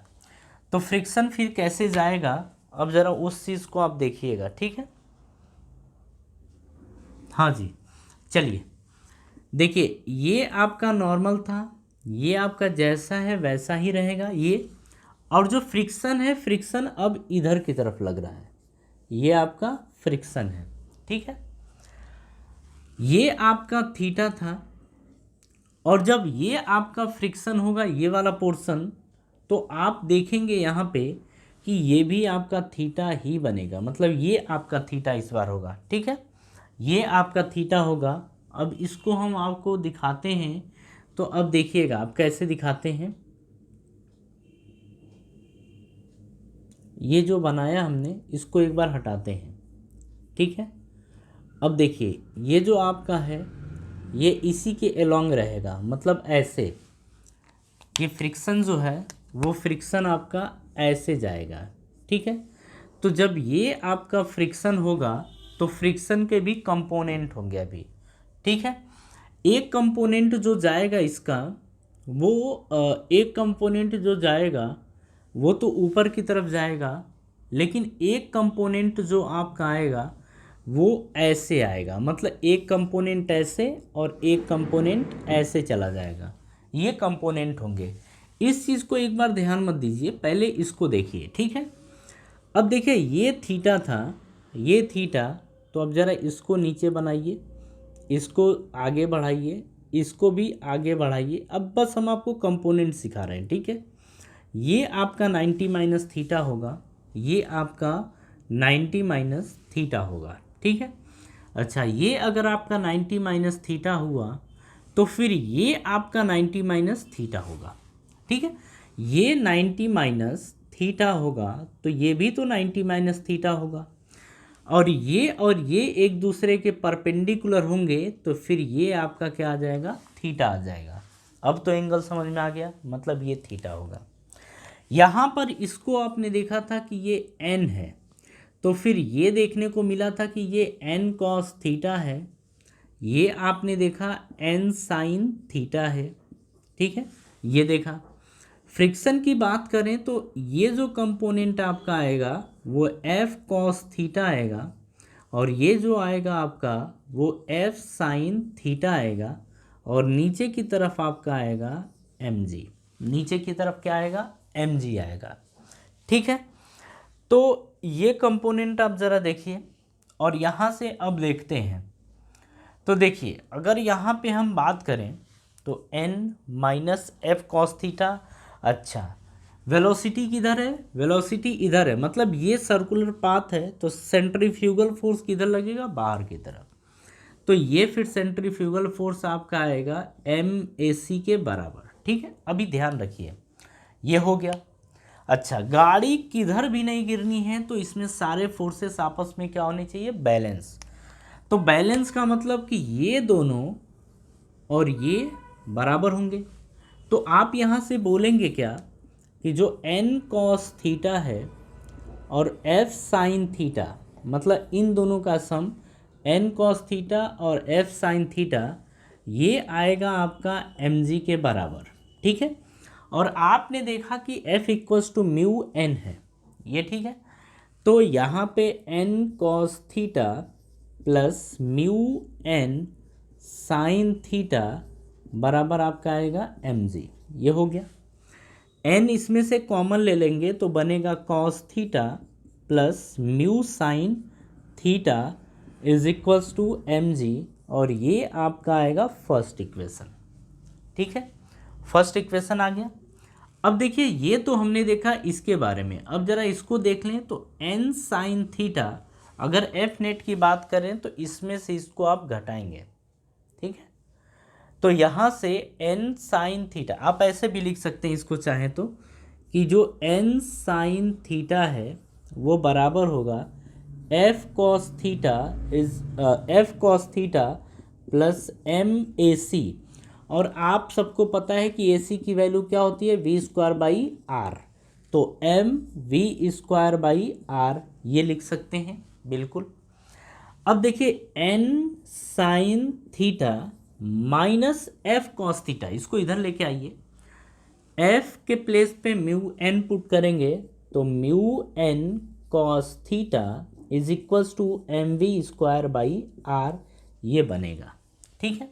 तो फ्रिक्शन फिर कैसे जाएगा, अब ज़रा उस चीज़ को आप देखिएगा। ठीक है, हाँ जी, चलिए देखिए, ये आपका नॉर्मल था, ये आपका जैसा है वैसा ही रहेगा ये, और जो फ्रिक्शन है, फ्रिक्शन अब इधर की तरफ लग रहा है, ये आपका फ्रिक्शन है। ठीक है, ये आपका थीटा था और जब ये आपका फ्रिक्शन होगा, ये वाला पोर्शन, तो आप देखेंगे यहाँ पे कि ये भी आपका थीटा ही बनेगा, मतलब ये आपका थीटा इस बार होगा। ठीक है, ये आपका थीटा होगा। अब इसको हम आपको दिखाते हैं, तो अब देखिएगा आप कैसे दिखाते हैं। ये जो बनाया हमने इसको एक बार हटाते हैं। ठीक है, अब देखिए ये जो आपका है ये इसी के अलोंग रहेगा, मतलब ऐसे, ये फ्रिक्शन जो है वो फ्रिक्शन आपका ऐसे जाएगा। ठीक है, तो जब ये आपका फ्रिक्शन होगा तो फ्रिक्शन के भी कंपोनेंट होंगे अभी। ठीक है, एक कंपोनेंट जो जाएगा इसका, वो एक कंपोनेंट जो जाएगा वो तो ऊपर की तरफ जाएगा, लेकिन एक कंपोनेंट जो आपका आएगा वो ऐसे आएगा, मतलब एक कंपोनेंट ऐसे और एक कंपोनेंट ऐसे चला जाएगा, ये कंपोनेंट होंगे। इस चीज़ को एक बार ध्यान मत दीजिए, पहले इसको देखिए, ठीक है। अब देखिए ये थीटा था, ये थीटा, तो अब ज़रा इसको नीचे बनाइए, इसको आगे बढ़ाइए, इसको भी आगे बढ़ाइए। अब बस हम आपको कंपोनेंट सिखा रहे हैं, ठीक है। ये आपका 90 माइनस थीटा होगा, ये आपका 90 माइनस थीटा होगा, ठीक है। अच्छा, ये अगर आपका 90 माइनस थीटा हुआ तो फिर ये आपका 90 माइनस थीटा होगा, ठीक है। ये 90 माइनस थीटा होगा तो ये भी तो 90 माइनस थीटा होगा, और ये एक दूसरे के परपेंडिकुलर होंगे तो फिर ये आपका क्या आ जाएगा, थीटा आ जाएगा। अब तो एंगल समझ में आ गया, मतलब ये थीटा होगा। यहाँ पर इसको आपने देखा था कि ये n है, तो फिर ये देखने को मिला था कि ये n cos थीटा है, ये आपने देखा n sin थीटा है, ठीक है, ये देखा। फ्रिक्शन की बात करें तो ये जो कंपोनेंट आपका आएगा वो f cos थीटा आएगा, और ये जो आएगा आपका वो f sin थीटा आएगा, और नीचे की तरफ आपका आएगा mg, नीचे की तरफ क्या आएगा, mg आएगा, ठीक है। तो ये कंपोनेंट आप ज़रा देखिए, और यहाँ से अब देखते हैं। तो देखिए अगर यहाँ पे हम बात करें तो n minus F cos theta, अच्छा वेलोसिटी किधर है, वेलोसिटी इधर है, मतलब ये सर्कुलर पाथ है, तो सेंट्रीफ्यूगल फोर्स किधर लगेगा, बाहर की तरफ, तो ये फिर सेंट्रीफ्यूगल फोर्स आपका आएगा MAC के बराबर, ठीक है। अभी ध्यान रखिए, ये हो गया। अच्छा, गाड़ी किधर भी नहीं गिरनी है, तो इसमें सारे फोर्सेस आपस में क्या होने चाहिए, बैलेंस। तो बैलेंस का मतलब कि ये दोनों और ये बराबर होंगे, तो आप यहाँ से बोलेंगे क्या कि जो n cos थीटा है और f sin थीटा, मतलब इन दोनों का सम n cos थीटा और f sin थीटा, ये आएगा आपका mg के बराबर, ठीक है। और आपने देखा कि f equals to mu n है, ये ठीक है। तो यहाँ पे n cos theta plus mu n sine theta बराबर आपका आएगा mg, ये हो गया। n इसमें से कॉमन ले लेंगे तो बनेगा cos theta plus mu sine theta is equals to mg, और ये आपका आएगा फर्स्ट इक्वेशन, ठीक है। फर्स्ट इक्वेशन आ गया। अब देखिए ये तो हमने देखा इसके बारे में, अब जरा इसको देख लें तो n साइन थीटा, अगर f नेट की बात करें तो इसमें से इसको आप घटाएंगे, ठीक है। तो यहाँ से n साइन थीटा, आप ऐसे भी लिख सकते हैं इसको चाहें तो, कि जो n साइन थीटा है वो बराबर होगा f cos theta is f cos theta plus MAC, और आप सबको पता है कि AC की वैल्यू क्या होती है, v स्क्वायर बाई आर, तो mv²/r ये लिख सकते हैं, बिल्कुल। अब देखिए n sine theta minus F cos theta, इसको इधर लेके आइए, f के प्लेस पे म्यू n पुट करेंगे तो mu n cos theta is equals to mv²/r, ये बनेगा, ठीक है।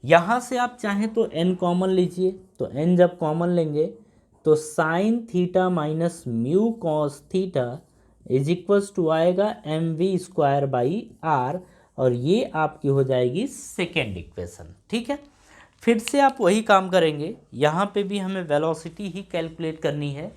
यहाँ से आप चाहें तो n कॉमन लीजिए, तो n जब कॉमन लेंगे तो sine theta minus mu cos theta is equals to आएगा mv²/r, और ये आपकी हो जाएगी सेकेंड इक्वेशन, ठीक है। फिर से आप वही काम करेंगे, यहाँ पे भी हमें वेलोसिटी ही कैलकुलेट करनी है,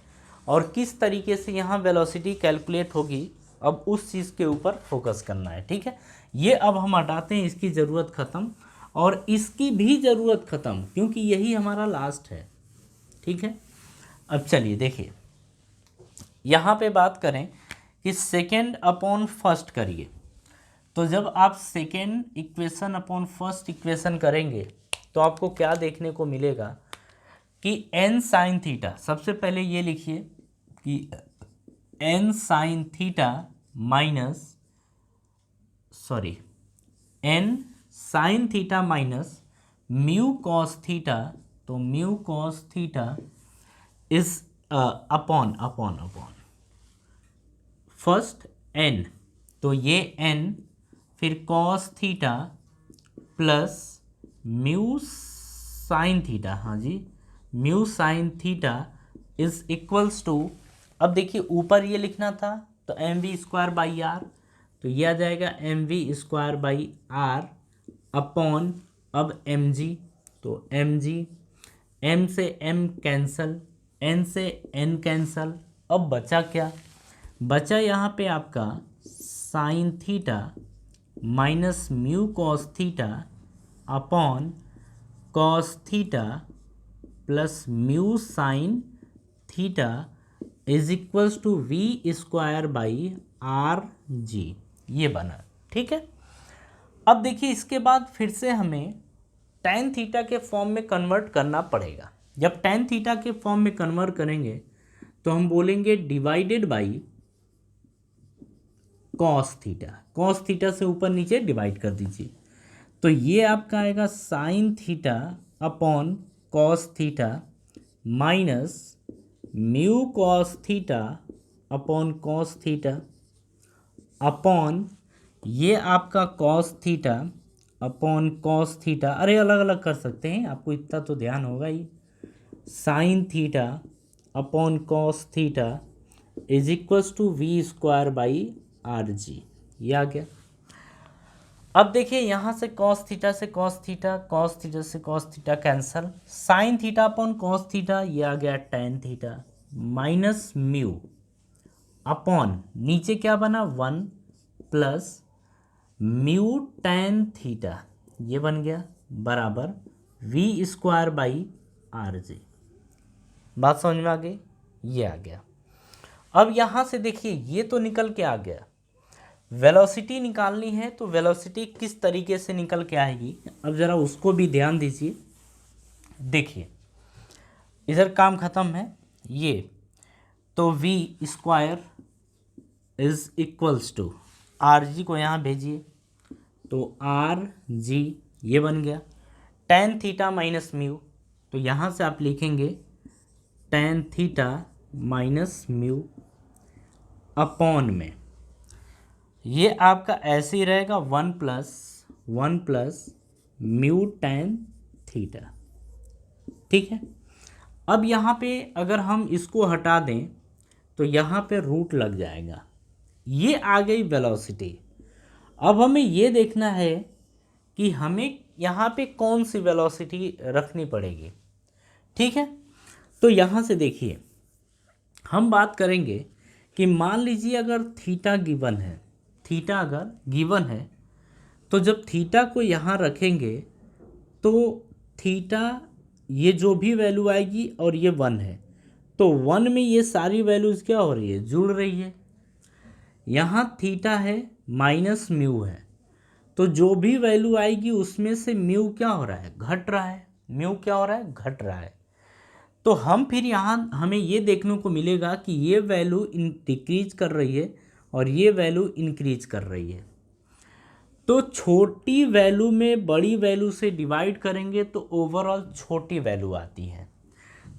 और किस तरीके से यहाँ वेलोसिटी कैलकुलेट होगी अब उस चीज़ के ऊपर फोकस करना है, ठीक है। ये अब हम हटाते हैं, इसकी ज़रूरत ख़त्म, और इसकी भी ज़रूरत ख़त्म, क्योंकि यही हमारा लास्ट है, ठीक है। अब चलिए देखिए, यहाँ पे बात करें कि सेकेंड अपॉन फर्स्ट करिए, तो जब आप second equation upon first equation करेंगे तो आपको क्या देखने को मिलेगा कि n साइन थीटा, सबसे पहले ये लिखिए कि n sine theta minus n sine theta minus mu cos theta, तो mu cos theta is upon upon upon first N, तो ये एन फिर cos theta plus mu sine theta, हाँ जी, mu sine theta is equals to, अब देखिए ऊपर ये लिखना था तो M V square by R, तो ये आ जाएगा M V square by R upon अब एम जी, तो एम जी, एम से एम कैंसल, एन से एन कैंसल, अब बचा क्या, बचा यहाँ पे आपका sine theta minus mu cos theta upon cos theta plus mu sine theta is equals to V square by R G, ये बना। ठीक है, अब देखिए इसके बाद फिर से हमें tan थीटा के फॉर्म में कन्वर्ट करना पड़ेगा। जब tan थीटा के फॉर्म में कन्वर्ट करेंगे तो हम बोलेंगे divided by cos theta, cos theta से ऊपर नीचे डिवाइड कर दीजिए, तो ये आपका आएगा sign theta upon cos theta minus mu cos theta upon cos theta upon ये आपका cos theta upon cos theta, अरे अलग अलग कर सकते हैं, आपको इतना तो ध्यान होगा ही, sine theta upon cos theta is equals to V square by R G, ये आ गया। अब देखिए यहाँ से कॉस थीटा से कॉस थीटा, कॉस थीटा से cos theta cancel, sine theta upon cos theta, ये आ गया tan theta minus mu upon नीचे क्या बना 1 प्लस म्यू टेन थीटा, ये बन गया बराबर V square by R G. बात समझ में आ गई, ये आ गया। अब यहाँ से देखिए ये तो निकल के आ गया, वेलोसिटी निकालनी है तो वेलोसिटी किस तरीके से निकल के आएगी, अब ज़रा उसको भी ध्यान दीजिए। देखिए इधर काम ख़त्म है ये, तो V square is equals to R G को यहाँ भेजिए, तो आर जी ये बन गया टेन थीटा माइनस म्यू, तो यहाँ से आप लिखेंगे ten theta minus mu upon में ये आपका ऐसे ही रहेगा 1 प्लस म्यू टेन थीटा। ठीक है, अब यहाँ पे अगर हम इसको हटा दें तो यहाँ पे रूट लग जाएगा, ये आ गई वेलोसिटी। अब हमें ये देखना है कि हमें यहाँ पे कौन सी वेलोसिटी रखनी पड़ेगी। ठीक है, तो यहाँ से देखिए हम बात करेंगे कि मान लीजिए अगर थीटा गिवन है, थीटा अगर गिवन है तो जब थीटा को यहाँ रखेंगे तो थीटा ये जो भी वैल्यू आएगी और ये 1 है, तो 1 में ये सारी वैल्यूज़ क्या हो रही है, जुड़ रही है। यहाँ थीटा है माइनस म्यू है, तो जो भी वैल्यू आएगी उसमें से म्यू क्या हो रहा है, घट रहा है, म्यू क्या हो रहा है, घट रहा है। तो हम फिर यहाँ हमें ये देखने को मिलेगा कि ये वैल्यू डिक्रीज कर रही है और ये वैल्यू इंक्रीज कर रही है। तो छोटी वैल्यू में बड़ी वैल्यू से डिवाइड करेंगे तो ओवरऑल छोटी वैल्यू आती है।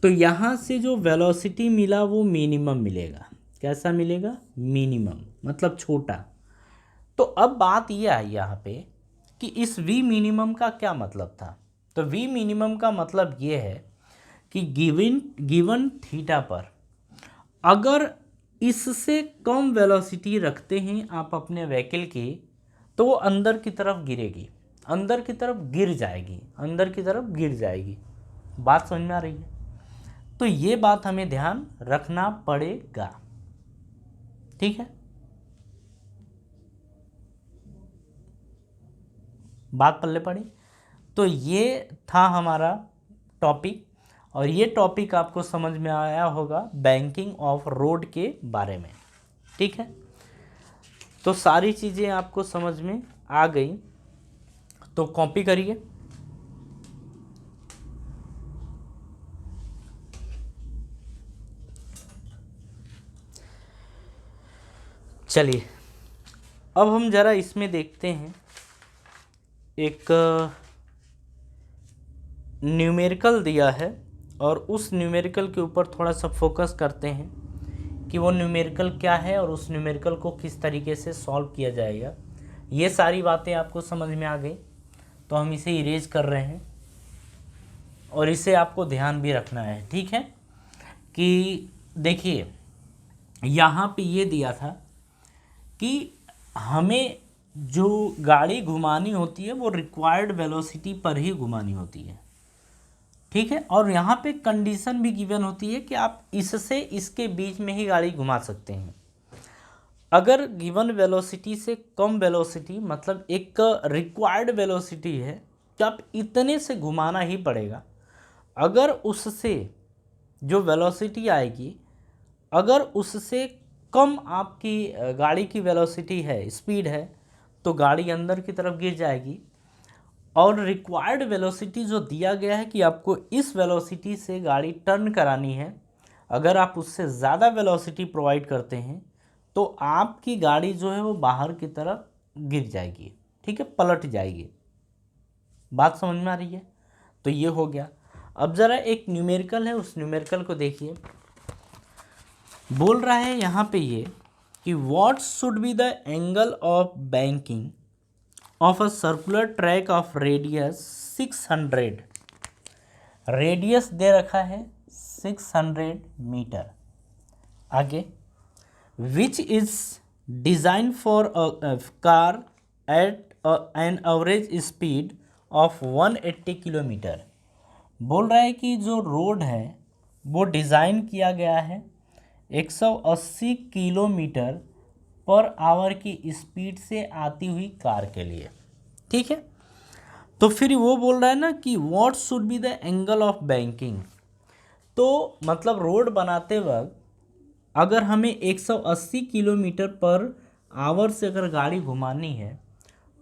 तो यहाँ से जो वेलोसिटी मिला वो मिनिमम मिलेगा, कैसा मिलेगा, मिनिमम मतलब छोटा। तो अब बात ये आई यहाँ पे कि इस वी मिनिमम का क्या मतलब था। तो वी मिनिमम का मतलब ये है कि गिवन थीटा पर अगर इससे कम वेलोसिटी रखते हैं आप अपने व्हीकल की, तो वो अंदर की तरफ गिरेगी, अंदर की तरफ गिर जाएगी, अंदर की तरफ गिर जाएगी। बात समझ में आ रही है, तो ये बात हमें ध्यान रखना पड़ेगा। ठीक है, बात पल्ले पड़ी। तो ये था हमारा टॉपिक, और ये टॉपिक आपको समझ में आया होगा बैंकिंग ऑफ रोड के बारे में। ठीक है, तो सारी चीज़ें आपको समझ में आ गई, तो कॉपी करिए। चलिए अब हम ज़रा इसमें देखते हैं एक न्यूमेरिकल दिया है और उस न्यूमेरिकल के ऊपर थोड़ा सा फोकस करते हैं कि वो न्यूमेरिकल क्या है और उस न्यूमेरिकल को किस तरीके से सॉल्व किया जाएगा। ये सारी बातें आपको समझ में आ गई तो हम इसे इरेज कर रहे हैं और इसे आपको ध्यान भी रखना है, ठीक है। कि देखिए यहाँ पे ये दिया था कि हमें जो गाड़ी घुमानी होती है वो रिक्वायर्ड वेलोसिटी पर ही घुमानी होती है, ठीक है। और यहाँ पे कंडीशन भी गिवन होती है कि आप इससे इसके बीच में ही गाड़ी घुमा सकते हैं। अगर गिवन वेलोसिटी से कम वेलोसिटी मतलब एक रिक्वायर्ड वेलोसिटी है तो आप इतने से घुमाना ही पड़ेगा। अगर उससे जो वेलोसिटी आएगी अगर उससे कम आपकी गाड़ी की वेलोसिटी है, स्पीड है, तो गाड़ी अंदर की तरफ गिर जाएगी। और रिक्वायर्ड वेलोसिटी जो दिया गया है कि आपको इस वेलोसिटी से गाड़ी टर्न करानी है, अगर आप उससे ज़्यादा वेलोसिटी प्रोवाइड करते हैं तो आपकी गाड़ी जो है वो बाहर की तरफ गिर जाएगी, ठीक है, पलट जाएगी। बात समझ में आ रही है? तो ये हो गया। अब ज़रा एक न्यूमेरिकल है, उस न्यूमेरिकल को देखिए। बोल रहा है यहाँ पे ये कि what should be the angle of banking of a circular track of radius 600। Radius दे रखा है 600 मीटर। आगे which is design for a car at an average speed of 180 kilometre. बोल रहा है कि जो रोड है वो डिज़ाइन किया गया है 180 किलोमीटर पर आवर की स्पीड से आती हुई कार के लिए, ठीक है। तो फिर वो बोल रहा है ना कि what should be the angle of banking. तो मतलब रोड बनाते वक्त अगर हमें 180 किलोमीटर पर आवर से अगर गाड़ी घुमानी है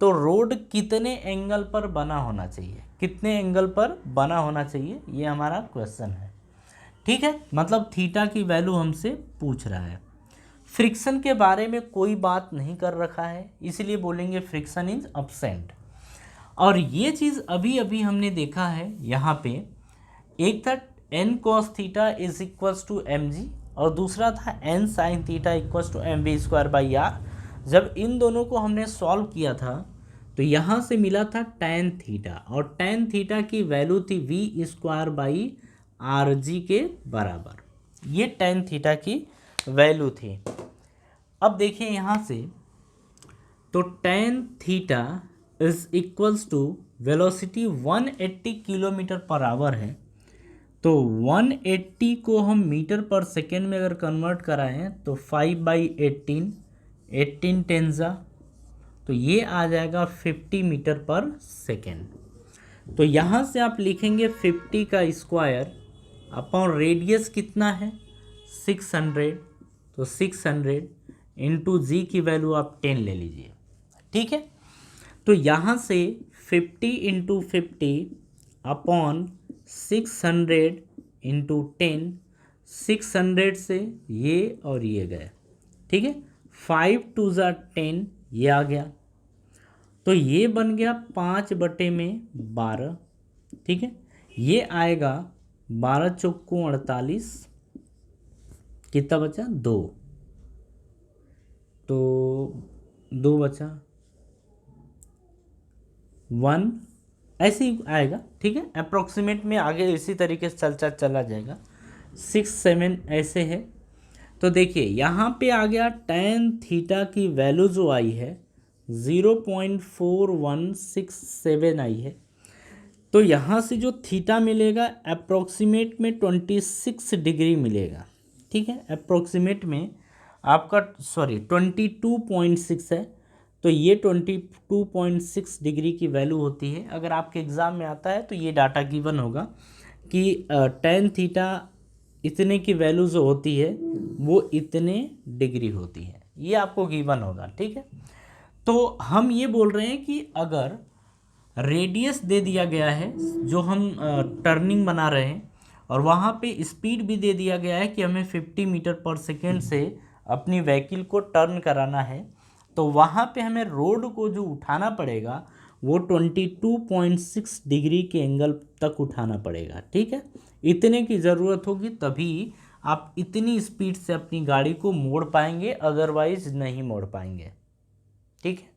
तो रोड कितने एंगल पर बना होना चाहिए, कितने एंगल पर बना होना चाहिए, ये हमारा क्वेश्चन है, ठीक है। मतलब थीटा की वैल्यू हमसे पूछ रहा है। फ्रिक्शन के बारे में कोई बात नहीं कर रखा है, इसलिए बोलेंगे फ्रिक्शन इज अब्सेंट। और ये चीज़ अभी अभी हमने देखा है यहाँ पे, एक था N cos theta is equals to M G और दूसरा था N sine theta equals to M V square by R. जब इन दोनों को हमने सॉल्व किया था तो यहाँ से मिला था tan थीटा और tan थीटा की वैल्यू थी V square by R G के बराबर। ये tan थीटा की वैल्यू थी। अब देखिए यहाँ से तो tan theta is equals to velocity 180 kilometre per hour है, तो 180 को हम मीटर पर सेकेंड में अगर कन्वर्ट कराएं तो 5/18, 18 टेंजा, तो ये आ जाएगा 50 मीटर पर सेकेंड। तो यहाँ से आप लिखेंगे 50 का स्क्वायर अपॉन रेडियस कितना है 600, तो 600 इंटू जी की वैल्यू आप 10 ले लीजिए, ठीक है। तो यहाँ से 50 इंटू 50 अपॉन 600 इंटू 10, 600 से ये और ये गए, ठीक है। 5 2 ज़ा 10 ये आ गया, तो ये बन गया 5/12, ठीक है। ये आएगा 12 चौको 48, कितना बचा 2, तो 2 बचा 1, ऐसे ही आएगा, ठीक है। अप्रोक्सीमेट में आगे इसी तरीके से चला जाएगा, 6 7 ऐसे है। तो देखिए यहाँ पे आ गया tan थीटा की वैल्यू जो आई है 0.4167 आई है। तो यहाँ से जो थीटा मिलेगा अप्रोक्सीमेट में 26 डिग्री मिलेगा, ठीक है। अप्रोक्सीमेट में आपका 22.6 है, तो ये 22.6 डिग्री की वैल्यू होती है। अगर आपके एग्ज़ाम में आता है तो ये डाटा गिवन होगा कि tan थीटा इतने की वैल्यू जो होती है वो इतने डिग्री होती है, ये आपको गिवन होगा, ठीक है। तो हम ये बोल रहे हैं कि अगर रेडियस दे दिया गया है जो हम टर्निंग बना रहे हैं और वहाँ पे स्पीड भी दे दिया गया है कि हमें 50 मीटर पर सेकेंड से अपनी व्हीकल को टर्न कराना है, तो वहाँ पे हमें रोड को जो उठाना पड़ेगा वो 22.6 डिग्री के एंगल तक उठाना पड़ेगा। ठीक है, इतने की ज़रूरत होगी तभी आप इतनी स्पीड से अपनी गाड़ी को मोड़ पाएंगे, अदरवाइज नहीं मोड़ पाएंगे। ठीक है,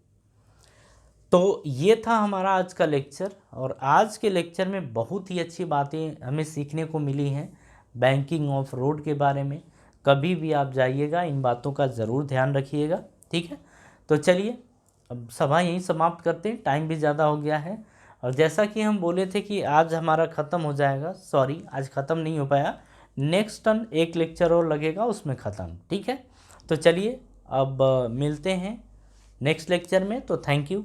तो ये था हमारा आज का लेक्चर, और आज के लेक्चर में बहुत ही अच्छी बातें हमें सीखने को मिली हैं बैंकिंग ऑफ रोड के बारे में। कभी भी आप जाइएगा इन बातों का ज़रूर ध्यान रखिएगा। ठीक है, तो चलिए अब सभा यहीं समाप्त करते हैं, टाइम भी ज़्यादा हो गया है। और जैसा कि हम बोले थे कि आज हमारा ख़त्म हो जाएगा, सॉरी आज ख़त्म नहीं हो पाया, नेक्स्ट टर्न एक लेक्चर और लगेगा उसमें ख़त्म। ठीक है, तो चलिए अब मिलते हैं नेक्स्ट लेक्चर में। तो थैंक यू।